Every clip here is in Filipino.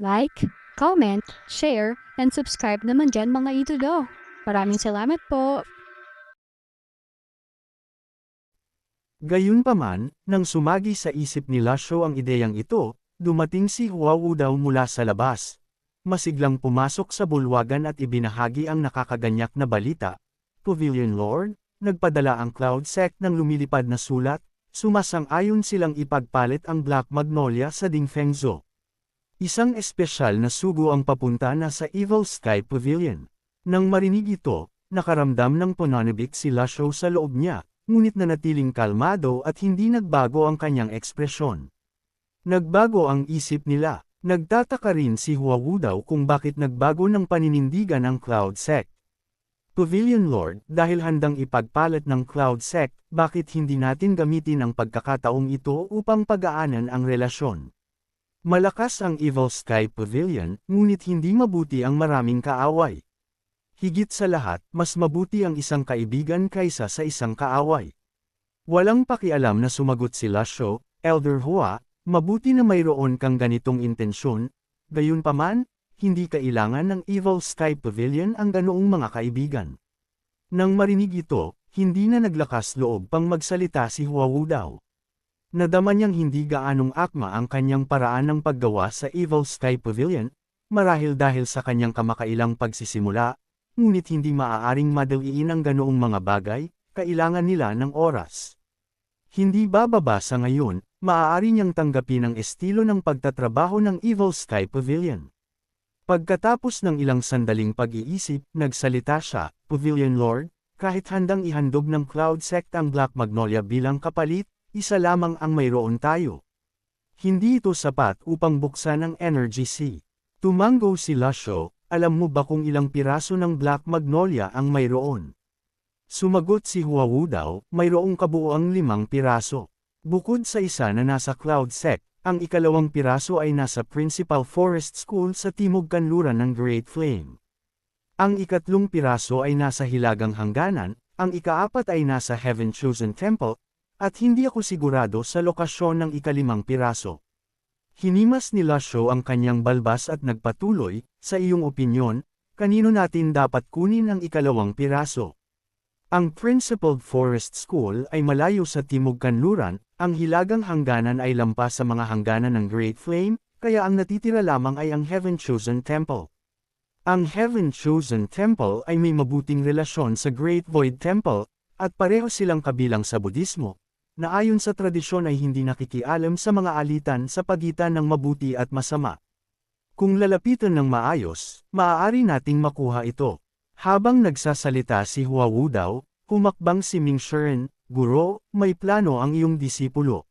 Like, comment, share, and subscribe naman dyan mga idolo. Maraming salamat po. Gayunpaman, nang sumagi sa isip ni Lasho ang ideyang ito, dumating si Huawu daw mula sa labas. Masiglang pumasok sa bulwagan at ibinahagi ang nakakaganyak na balita. Pavilion Lord, nagpadala ang Cloud Sect ng lumilipad na sulat, sumasang-ayon silang ipagpalit ang Black Magnolia sa Dingfengzhou. Isang espesyal na sugo ang papunta na sa Evil Sky Pavilion. Nang marinig ito, nakaramdam ng pananabik si Lasho sa loob niya, ngunit nanatiling kalmado at hindi nagbago ang kanyang ekspresyon. Nagbago ang isip nila. Nagtataka rin si Huawu daw kung bakit nagbago ng paninindigan ang Cloud Sect. Pavilion Lord, dahil handang ipagpalit ng Cloud Sect, bakit hindi natin gamitin ang pagkakataong ito upang pagaanan ang relasyon? Malakas ang Evil Sky Pavilion, ngunit hindi mabuti ang maraming kaaway. Higit sa lahat, mas mabuti ang isang kaibigan kaysa sa isang kaaway. Walang pakialam na sumagot si Lasho, Elder Hua, mabuti na mayroon kang ganitong intensyon, gayunpaman, hindi kailangan ng Evil Sky Pavilion ang ganoong mga kaibigan. Nang marinig ito, hindi na naglakas loob pang magsalita si Huawu daw. Nadama niyang hindi gaanong akma ang kanyang paraan ng paggawa sa Evil Sky Pavilion, marahil dahil sa kanyang kamakailang pagsisimula, ngunit hindi maaaring madaliin ang ganoong mga bagay, kailangan nila ng oras. Hindi bababa sa ngayon, maaari niyang tanggapin ang estilo ng pagtatrabaho ng Evil Sky Pavilion. Pagkatapos ng ilang sandaling pag-iisip, nagsalita siya, Pavilion Lord, kahit handang ihandog ng Cloud Sect ang Black Magnolia bilang kapalit, isa lamang ang mayroon tayo. Hindi ito sapat upang buksan ang Energy Sea. Tumango si Lasho, alam mo ba kung ilang piraso ng Black Magnolia ang mayroon? Sumagot si Huawu daw, mayroong kabuoang 5 piraso. Bukod sa isa na nasa Cloud Sect, ang ikalawang piraso ay nasa Principal Forest School sa timog kanluran ng Great Flame. Ang ikatlong piraso ay nasa Hilagang Hangganan, ang ikaapat ay nasa Heaven Chosen Temple, at hindi ako sigurado sa lokasyon ng ikalimang piraso. Hinimas ni Lasho ang kanyang balbas at nagpatuloy, sa iyong opinyon, kanino natin dapat kunin ang ikalawang piraso? Ang Principal Forest School ay malayo sa timog kanluran, ang Hilagang Hangganan ay lampas sa mga hangganan ng Great Flame, kaya ang natitira lamang ay ang Heaven Chosen Temple. Ang Heaven Chosen Temple ay may mabuting relasyon sa Great Void Temple, at pareho silang kabilang sa Budismo, na ayon sa tradisyon ay hindi nakikialam sa mga alitan sa pagitan ng mabuti at masama. Kung lalapitan ng maayos, maaari nating makuha ito. Habang nagsasalita si Huawu daw, humakbang si Ming Shiren, Guro, may plano ang iyong disipulo.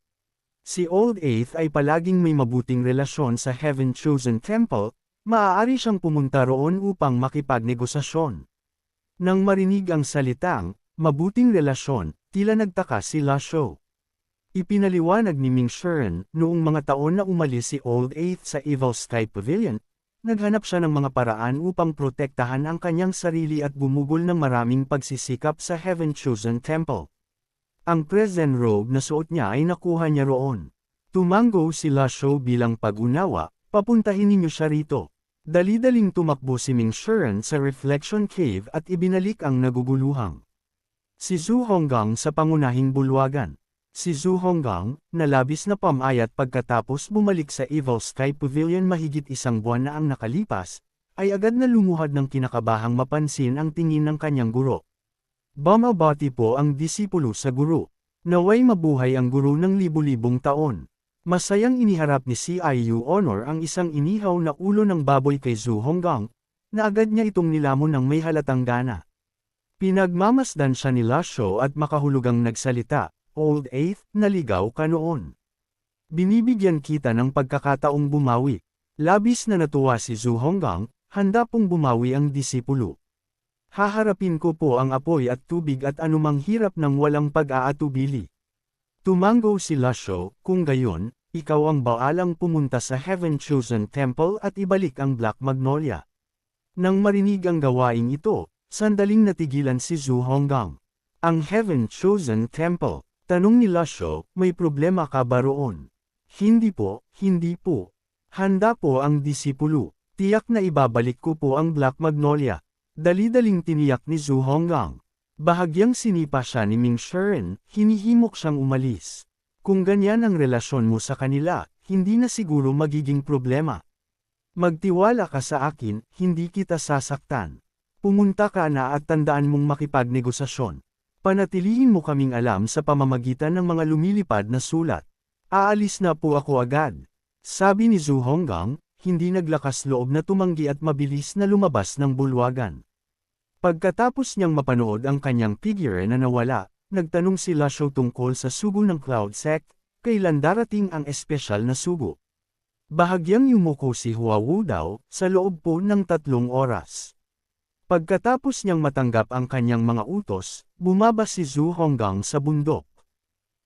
Si Old Eighth ay palaging may mabuting relasyon sa Heaven Chosen Temple, maaari siyang pumunta roon upang makipagnegosasyon. Nang marinig ang salitang, mabuting relasyon, tila nagtaka si Lasho. Ipinaliwanag ni Ming Shiren, noong mga taon na umalis si Old Eighth sa Evil Sky Pavilion, naghanap siya ng mga paraan upang protektahan ang kanyang sarili at bumugol ng maraming pagsisikap sa Heaven Chosen Temple. Ang present robe na suot niya ay nakuha niya roon. Tumango si Lasho bilang pag-unawa, papuntahin ninyo siya rito. Dali-daling tumakbo si Ming Shiren sa Reflection Cave at ibinalik ang naguguluhang si Zhu Honggang sa pangunahing bulwagan. Si Zhu Honggang, na labis na pamayat pagkatapos bumalik sa Evil Sky Pavilion mahigit 1 buwan na ang nakalipas, ay agad na lumuhad ng kinakabahang mapansin ang tingin ng kanyang guro. Bumabati po ang disipulo sa guro. Naway mabuhay ang guro ng libu-libong taon. Masayang iniharap ni CIU Honor ang isang inihaw na ulo ng baboy kay Zhu Honggang, na agad niya itong nilamon ng may halatang gana. Pinagmamasdan siya ni Lasho at makahulugang nagsalita, Old Eighth, naligaw ka noon. Binibigyan kita ng pagkakataong bumawi. Labis na natuwa si Zhu Honggang, handa pong bumawi ang disipulo. Haharapin ko po ang apoy at tubig at anumang hirap ng walang pag-aatubili. Tumango si Lasho, kung gayon, ikaw ang baalang pumunta sa Heaven Chosen Temple at ibalik ang Black Magnolia. Nang marinig ang gawaing ito, sandaling natigilan si Zhu Honggang. Ang Heaven Chosen Temple. Tanong ni Lasho, may problema ka ba roon? Hindi po, hindi po. Handa po ang disipulo. Tiyak na ibabalik ko po ang Black Magnolia. Dali-daling tiniyak ni Zhu Honggang. Bahagyang sinipa siya ni Ming Shiren, hinihimok siyang umalis. Kung ganyan ang relasyon mo sa kanila, hindi na siguro magiging problema. Magtiwala ka sa akin, hindi kita sasaktan. Pumunta ka na at tandaan mong makipagnegosasyon. Panatilihin mo kaming alam sa pamamagitan ng mga lumilipad na sulat. Aalis na po ako agad. Sabi ni Zhu Honggang, hindi naglakas loob na tumanggi at mabilis na lumabas ng bulwagan. Pagkatapos niyang mapanood ang kanyang figure na nawala, nagtanong si Lasho tungkol sa sugo ng Cloud Sect, kailan darating ang espesyal na sugo. Bahagyang yumuko si Huawu daw, sa loob po ng 3 oras. Pagkatapos niyang matanggap ang kanyang mga utos, bumaba si Zhu Honggang sa bundok.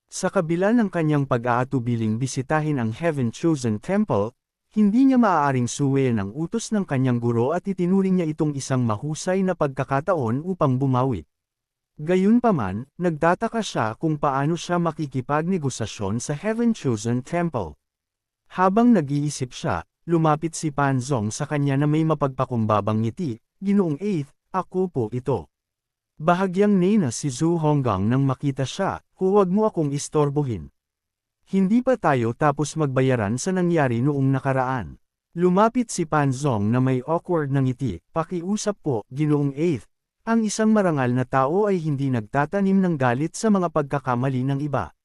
Sa kabila ng kanyang pag-aatubiling bisitahin ang Heaven Chosen Temple, hindi niya maaaring suwayin ang utos ng kanyang guro at itinuring niya itong isang mahusay na pagkakataon upang bumawi. Gayunpaman, nagtataka siya kung paano siya makikipagnegosasyon sa Heaven Chosen Temple. Habang nag-iisip siya, lumapit si Pan Zong sa kanya na may mapagpakumbabang ngiti, "Ginoong 8, ako po ito." Bahagyang nena si Zhu Honggang nang makita siya, "Huwag mo akong istorbohin. Hindi pa tayo tapos magbayaran sa nangyari noong nakaraan." Lumapit si Pan Zong na may awkward na ngiti, "Pakiusap po, Ginoong 8. Ang isang marangal na tao ay hindi nagtatanim ng galit sa mga pagkakamali ng iba.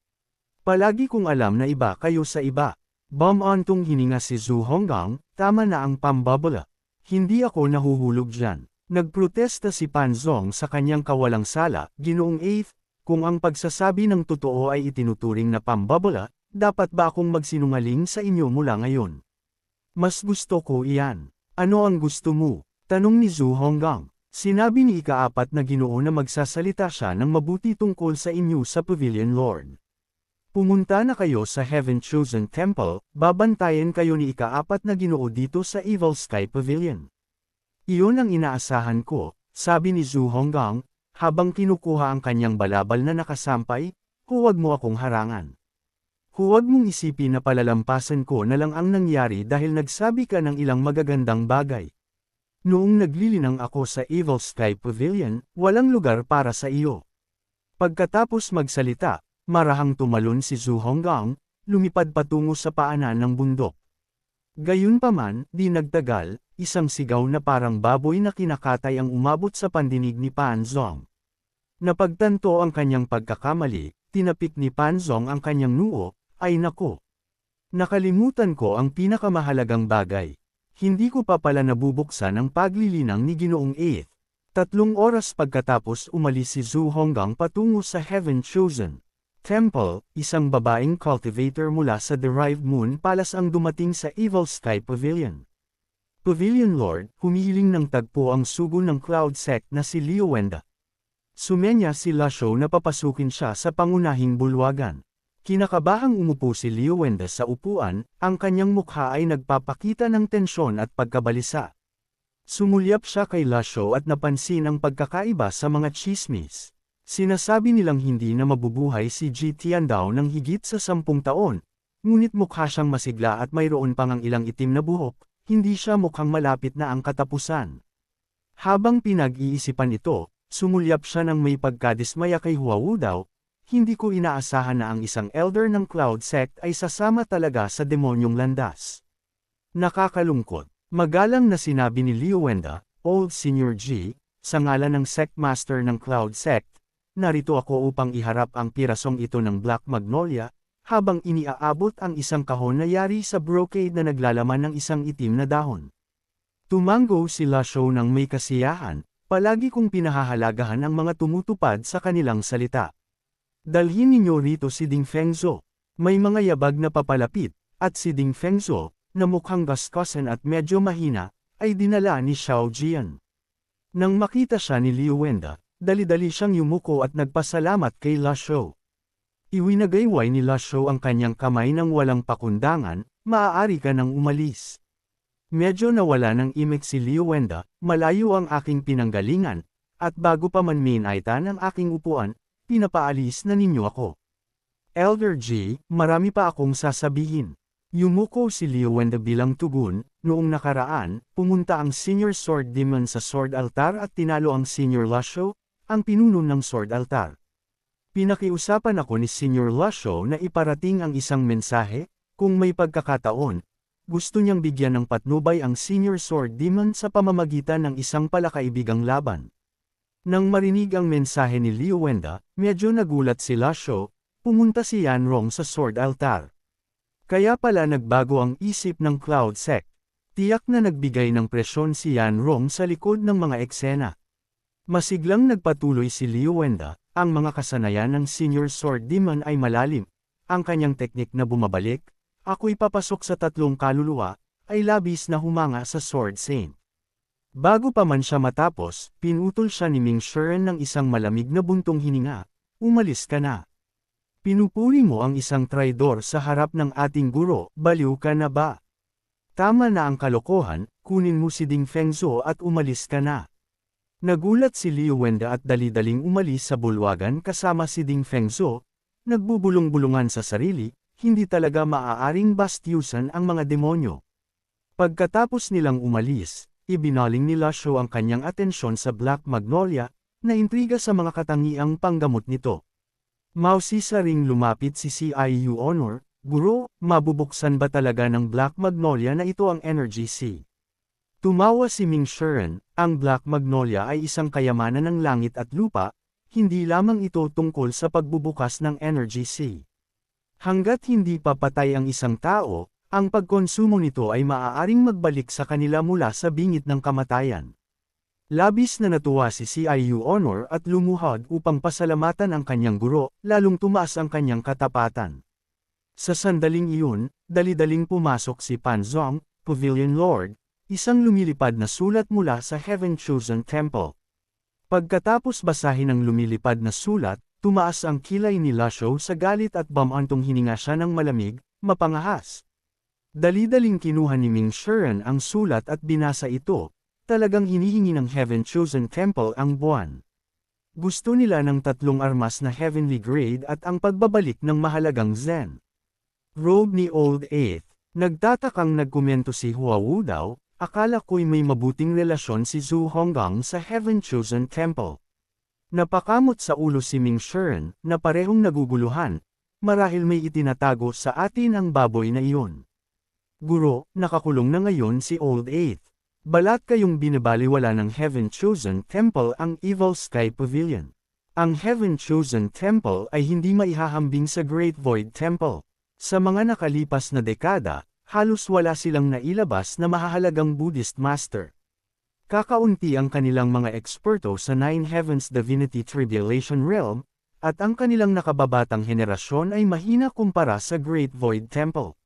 Palagi kong alam na iba kayo sa iba." Bumantong hininga si Zhu Honggang, "Tama na ang pambabala. Hindi ako nahuhulog dyan." Nagprotesta si Pan Zong sa kanyang kawalang sala, "Ginoong 8, kung ang pagsasabi ng totoo ay itinuturing na pambabala, dapat ba akong magsinungaling sa inyo mula ngayon? Mas gusto ko iyan." "Ano ang gusto mo?" tanong ni Zhu Honggang. Sinabi ni ika-4 na Ginoo na magsasalita siya ng mabuti tungkol sa inyo sa Pavilion Lord. "Pumunta na kayo sa Heaven Chosen Temple, babantayan kayo ni ika-4 na Ginoo dito sa Evil Sky Pavilion." "Iyon ang inaasahan ko," sabi ni Zhu Honggang, habang kinukuha ang kanyang balabal na nakasampay, "Huwag mo akong harangan. Huwag mong isipin na palalampasan ko na lang ang nangyari dahil nagsabi ka ng ilang magagandang bagay. Noong naglilinang ako sa Evil Sky Pavilion, walang lugar para sa iyo." Pagkatapos magsalita, marahang tumalon si Zhu Honggang, lumipad patungo sa paanan ng bundok. Gayunpaman, di nagtagal, isang sigaw na parang baboy na kinakatay ang umabot sa pandinig ni Pan Zong. Napagtanto ang kanyang pagkakamali, tinapik ni Pan Zong ang kanyang noo, "Ay nako! Nakalimutan ko ang pinakamahalagang bagay. Hindi ko pa pala nabubuksan ang paglilinang ni Ginoong 8. 3 oras pagkatapos umalis si Zhu Honggang patungo sa Heaven Chosen Temple, isang babaeng cultivator mula sa Derived Moon Palace ang dumating sa Evil Sky Pavilion. "Pavilion Lord, humihiling ng tagpo ang sugo ng Cloud Sect na si Liu Wenda." Sumenya si Lasho na papasukin siya sa pangunahing bulwagan. Kinakabahang umupo si Liu Wenda sa upuan, ang kanyang mukha ay nagpapakita ng tensyon at pagkabalisa. Sumulyap siya kay Lasho at napansin ang pagkakaiba sa mga chismis. Sinasabi nilang hindi na mabubuhay si Ji Tiandao ng higit sa 10 taon, ngunit mukha siyang masigla at mayroon pang ang ilang itim na buhok, hindi siya mukhang malapit na ang katapusan. Habang pinag-iisipan ito, sumulyap siya ng may pagkadismaya kay Huawu daw, "Hindi ko inaasahan na ang isang elder ng Cloud Sect ay sasama talaga sa demonyong landas. Nakakalungkot." Magalang na sinabi ni Liu Wenda, "Old Senior G, sa ngalan ng Sect Master ng Cloud Sect, narito ako upang iharap ang pirasong ito ng Black Magnolia," habang iniaabot ang isang kahon na yari sa brocade na naglalaman ng isang itim na dahon. Tumango si Lasho ng may kasiyahan, "Palagi kong pinahahalagahan ang mga tumutupad sa kanilang salita. Dalhin ninyo rito si Ding Fengzhou." May mga yabag na papalapit, at si Ding Fengzhou, na mukhang gaskosan at medyo mahina, ay dinala ni Xiao Jian. Nang makita siya ni Liu Wenda, dali-dali siyang yumuko at nagpasalamat kay Lasho. Iwinagayway ni Lasho ang kanyang kamay ng walang pakundangan, "Maaari ka nang umalis." Medyo nawala ng imik si Liu Wenda, "Malayo ang aking pinanggalingan, at bago pa man minaitan ang aking upuan, pinapaalis na ninyo ako. Elder G, marami pa akong sasabihin. Yumuko si Liuwenda bilang tugon. Noong nakaraan, pumunta ang Senior Sword Demon sa Sword Altar at tinalo ang Senior Lasho, ang pinuno ng Sword Altar. Pinakiusapan ako ni Senior Lasho na iparating ang isang mensahe, kung may pagkakataon. Gusto niyang bigyan ng patnubay ang Senior Sword Demon sa pamamagitan ng isang palakaibigang laban. Nang marinig ang mensahe ni Liuwenda, medyo nagulat si Lasho, pumunta si Yanrong sa Sword Altar. Kaya pala nagbago ang isip ng Cloud Sect. Tiyak na nagbigay ng presyon si Yanrong sa likod ng mga eksena. Masiglang nagpatuloy si Liuwenda, ang mga kasanayan ng Senior Sword Demon ay malalim. Ang kanyang teknik na bumabalik, ako'y papasok sa tatlong kaluluwa, ay labis na humanga sa Sword Saint. Bago pa man siya matapos, pinutol siya ni Ming Shiren ng isang malamig na buntong hininga. Umalis ka na. Pinupuri mo ang isang traidor sa harap ng ating guro, baliw ka na ba? Tama na ang kalokohan, kunin mo si Ding Fengzhou at umalis ka na. Nagulat si Liuwenda at dali-daling umalis sa bulwagan kasama si Ding Fengzhou, nagbubulong-bulungan sa sarili, hindi talaga maaaring bastyusan ang mga demonyo. Pagkatapos nilang umalis, ibinaling ni Lasho ang kanyang atensyon sa Black Magnolia, na intriga sa mga katangiang panggamot nito. Mausisa ring lumapit si CIU Honor, Guro, mabubuksan ba talaga ng Black Magnolia na ito ang Energy Sea? Tumawa si Ming Shiren, ang Black Magnolia ay isang kayamanan ng langit at lupa, hindi lamang ito tungkol sa pagbubukas ng Energy Sea. Hanggat hindi pa patay ang isang tao, ang pagkonsumo nito ay maaaring magbalik sa kanila mula sa bingit ng kamatayan. Labis na natuwa si CIU Honor at lumuhod upang pasalamatan ang kanyang guro, lalong tumaas ang kanyang katapatan. Sa sandaling iyon, dali-daling pumasok si Pan Zong, Pavilion Lord, isang lumilipad na sulat mula sa Heaven Chosen Temple. Pagkatapos basahin ang lumilipad na sulat, tumaas ang kilay ni Lasho sa galit at bamantong hininga siya ng malamig, mapangahas. Dali-daling kinuha ni Ming Shiren ang sulat at binasa ito, talagang hinihingi ng Heaven Chosen Temple ang buwan. Gusto nila ng 3 armas na heavenly grade at ang pagbabalik ng mahalagang Zen. Robe ni Old Eighth, nagtatakang nagkomento si Hua Wu daw, akala ko'y may mabuting relasyon si Zhu Honggang sa Heaven Chosen Temple. Napakamot sa ulo si Ming Shiren, na parehong naguguluhan, marahil may itinatago sa atin ang baboy na iyon. Guro, nakakulong na ngayon si Old Eighth. Balat kayong binabaliwala ng Heaven Chosen Temple ang Evil Sky Pavilion. Ang Heaven Chosen Temple ay hindi maihahambing sa Great Void Temple. Sa mga nakalipas na dekada, halos wala silang nailabas na mahahalagang Buddhist master. Kakaunti ang kanilang mga eksperto sa Nine Heavens Divinity Tribulation Realm, at ang kanilang nakababatang henerasyon ay mahina kumpara sa Great Void Temple.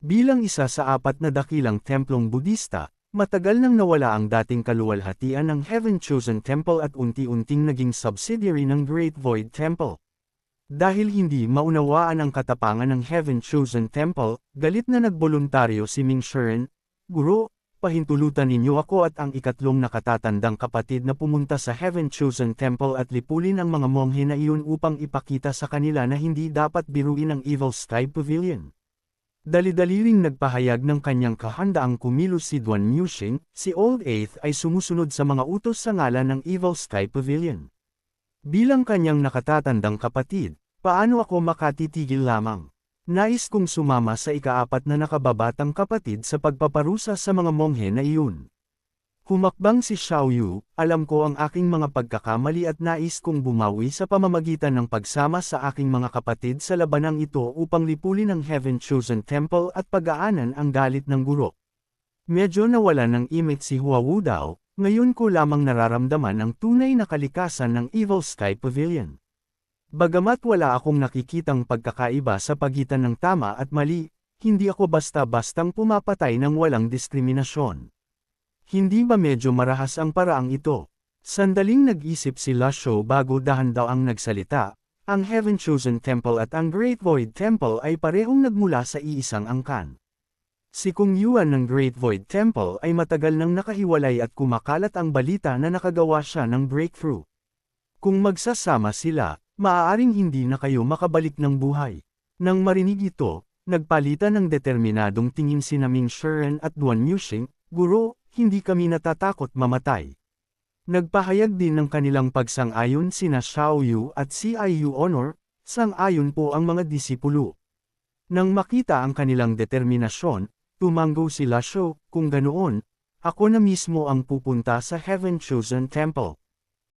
Bilang isa sa 4 na dakilang templong Budista, matagal nang nawala ang dating kaluwalhatian ng Heaven Chosen Temple at unti-unting naging subsidiary ng Great Void Temple. Dahil hindi maunawaan ang katapangan ng Heaven Chosen Temple, galit na nagboluntaryo si Ming Shiren, Guro, pahintulutan ninyo ako at ang ikatlong nakatatandang kapatid na pumunta sa Heaven Chosen Temple at lipulin ang mga monghe na iyon upang ipakita sa kanila na hindi dapat biruin ang Evil Sky Pavilion. Dali-dali ring nagpahayag ng kanyang kahandaang kumilos si Duan Muxing, si Old Eighth ay sumusunod sa mga utos sa ngalan ng Evil Sky Pavilion. Bilang kanyang nakatatandang kapatid, paano ako makatitigil lamang? Nais kong sumama sa ika-4 na nakababatang kapatid sa pagpaparusa sa mga monghe na iyon. Humakbang si Xiaoyu, alam ko ang aking mga pagkakamali at nais kong bumawi sa pamamagitan ng pagsama sa aking mga kapatid sa labanang ito upang lipulin ang Heaven Chosen Temple at pagaanan ang galit ng guro. Medyo nawala ng imik si Hua Wu daw, ngayon ko lamang nararamdaman ang tunay na kalikasan ng Evil Sky Pavilion. Bagamat wala akong nakikitang pagkakaiba sa pagitan ng tama at mali, hindi ako basta-bastang pumapatay ng walang diskriminasyon. Hindi ba medyo marahas ang paraang ito? Sandaling nag-isip si Lasho bago dahan-daw ang nagsalita, ang Heaven Chosen Temple at ang Great Void Temple ay parehong nagmula sa iisang angkan. Si Kung Yuan ng Great Void Temple ay matagal nang nakahiwalay at kumakalat ang balita na nakagawa siya ng breakthrough. Kung magsasama sila, maaaring hindi na kayo makabalik ng buhay. Nang marinig ito, Nagpalitan ng determinadong tingin sina Ming Shiren at Duan Yuxing, "Guro, hindi kami natatakot mamatay." Nagpahayag din ng kanilang pagsang-ayon sina Xiao Yu at Ciu Honor, sang-ayon po ang mga disipulo. Nang makita ang kanilang determinasyon, tumanggo sila Shou, "Kung ganoon, ako na mismo ang pupunta sa Heaven Chosen Temple."